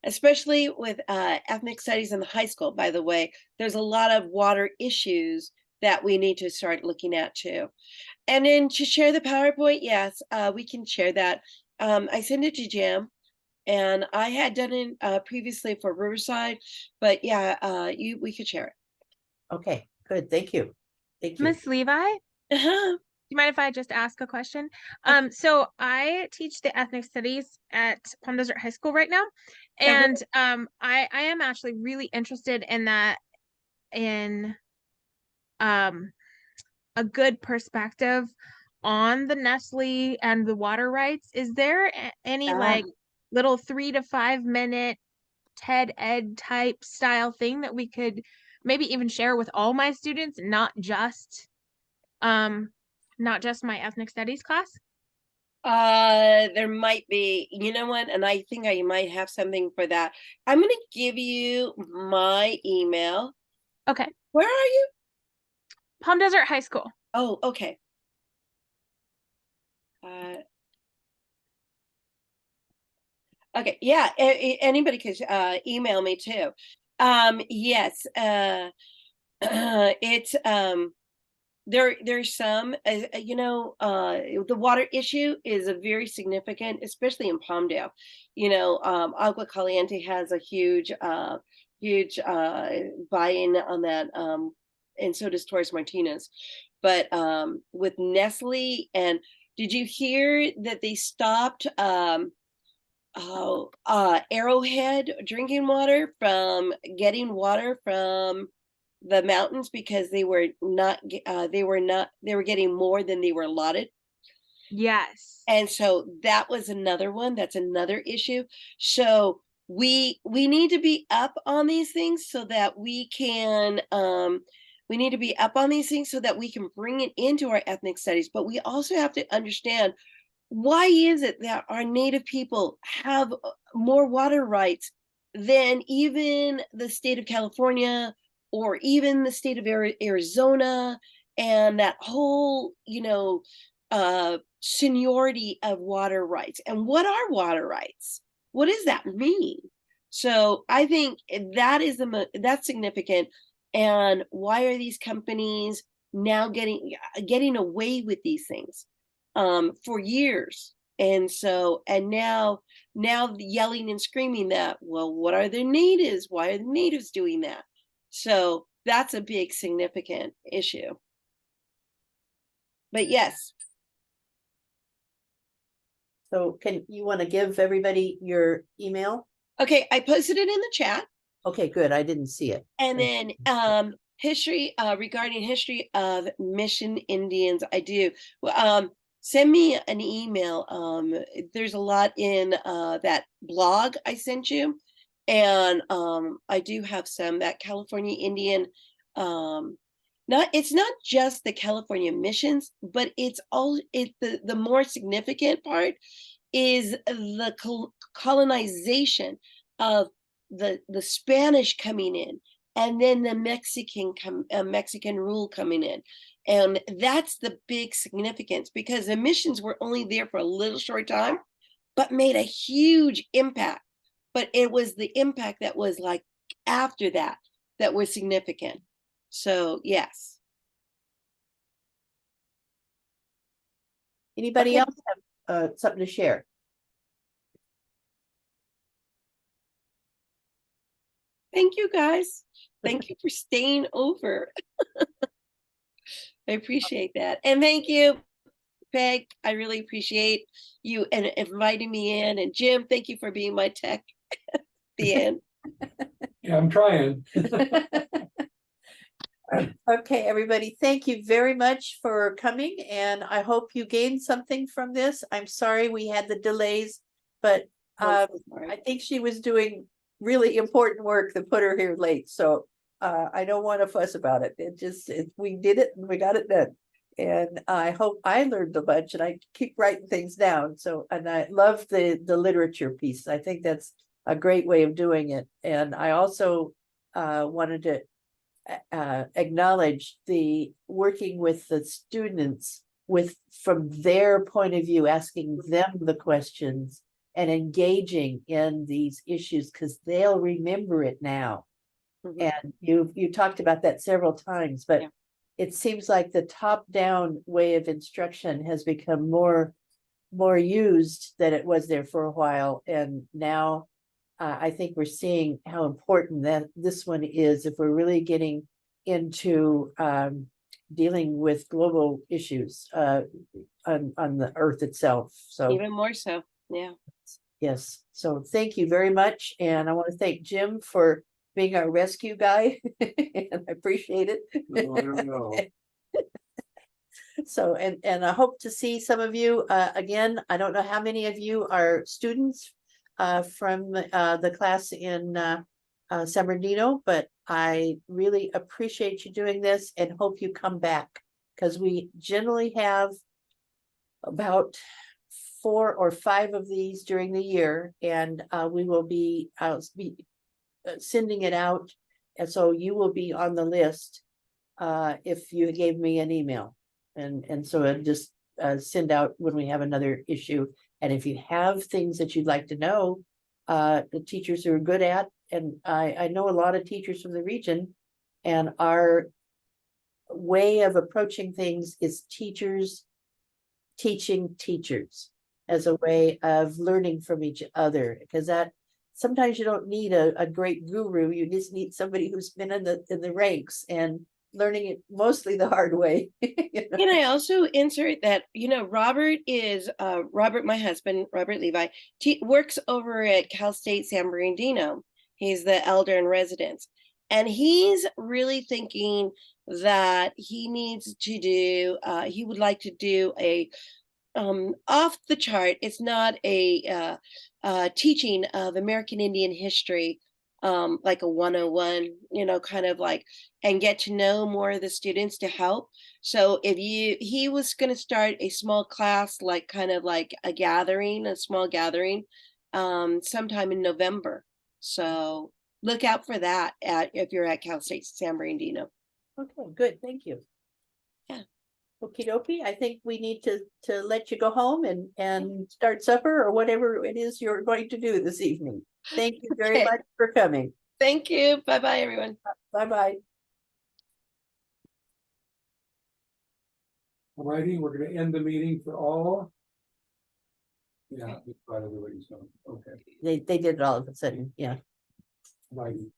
especially with ethnic studies in the high school, by the way, there's a lot of water issues that we need to start looking at too. And then to share the PowerPoint, yes, we can share that. I sent it to Jam, and I had done it previously for Riverside, but yeah, we could share it. Okay, good, thank you. Thank you. Miss Levi? Uh-huh. Do you mind if I just ask a question? So I teach the ethnic studies at Palm Desert High School right now. And I am actually really interested in that, in a good perspective on the Nestle and the water rights. Is there any like little 3 to 5 minute TED Ed type style thing that we could maybe even share with all my students, not just my ethnic studies class? There might be, you know what, and I think I might have something for that. I'm gonna give you my email. Okay. Where are you? Palm Desert High School. Oh, okay. Okay, yeah, anybody could email me too. Yes, it's there's some the water issue is a very significant, especially in Palmdale. Agua Caliente has a huge huge buy-in on that. And so does Torres Martinez. But with Nestle, and did you hear that they stopped Arrowhead drinking water from getting water from the mountains because they were not they were getting more than they were allotted? Yes. And so that was another one. That's another issue. So we need to be up on these things so that we need to be up on these things so that we can bring it into our ethnic studies. But we also have to understand, why is it that our Native people have more water rights than even the state of California or even the state of Arizona, and that whole, seniority of water rights? And what are water rights? What does that mean? So I think that's significant. And why are these companies now getting away with these things for years? And so, and now yelling and screaming that, well, what are the natives? Why are the natives doing that? So that's a big significant issue. But yes. So you want to give everybody your email? Okay, I posted it in the chat. Okay, good. I didn't see it. And then history regarding history of Mission Indians, I do. Send me an email. There's a lot in that blog I sent you, and I do have some that California Indian. It's not just the California missions, but it's the more significant part is the colonization of the Spanish coming in, and then the Mexican rule coming in. And that's the big significance, because the missions were only there for a little short time, but made a huge impact. But it was the impact that was like after that was significant. So yes. Anybody Okay. else have something to share? Thank you, guys. Thank you for staying over. I appreciate that. And thank you, Peg. I really appreciate you and inviting me in. And Jim, thank you for being my tech at the end. Yeah, I'm trying. Okay, everybody, thank you very much for coming, and I hope you gained something from this. I'm sorry we had the delays, but I'm so sorry. I think she was doing really important work that put her here late, so I don't want to fuss about it. We did it and we got it done. And I hope I learned a bunch, and I keep writing things down. So, and I love the literature piece. I think that's a great way of doing it. And I also wanted to acknowledge the working with the students from their point of view, asking them the questions and engaging in these issues, because they'll remember it now. And you talked about that several times, but yeah, it seems like the top-down way of instruction has become more used than it was there for a while. And now I think we're seeing how important that this one is if we're really getting into dealing with global issues on the earth itself. So even more so. Yeah. Yes. So thank you very much. And I want to thank Jim for being our rescue guy. And I appreciate it. No. So, and I hope to see some of you again. I don't know how many of you are students from the class in San Bernardino, but I really appreciate you doing this and hope you come back, because we generally have about 4 or 5 of these during the year, and we will be sending it out, and so you will be on the list if you gave me an email, and so I'll just send out when we have another issue. And if you have things that you'd like to know, the teachers are good at, and I know a lot of teachers from the region, and our way of approaching things is teachers teaching teachers as a way of learning from each other, because that sometimes you don't need a great guru, you just need somebody who's been in the ranks and learning it mostly the hard way. You know? Can I also insert that, Robert is, Robert, my husband, Robert Levi, works over at Cal State San Bernardino. He's the elder in residence. And he's really thinking that he needs to do, he would like to do a off the chart. It's not a teaching of American Indian history, like a 101, kind of like, and get to know more of the students to help. So he was going to start a small class, like kind of like a small gathering, sometime in November. So look out for that if you're at Cal State San Bernardino. Okay, good, thank you. Yeah. Okie dokie, I think we need to let you go home and start supper or whatever it is you're going to do this evening. Thank you very Okay. much for coming. Thank you. Bye-bye, everyone. Bye-bye. Alrighty, we're gonna end the meeting for all. Yeah, right, everybody's going, okay, They did it all of a sudden, yeah. righty.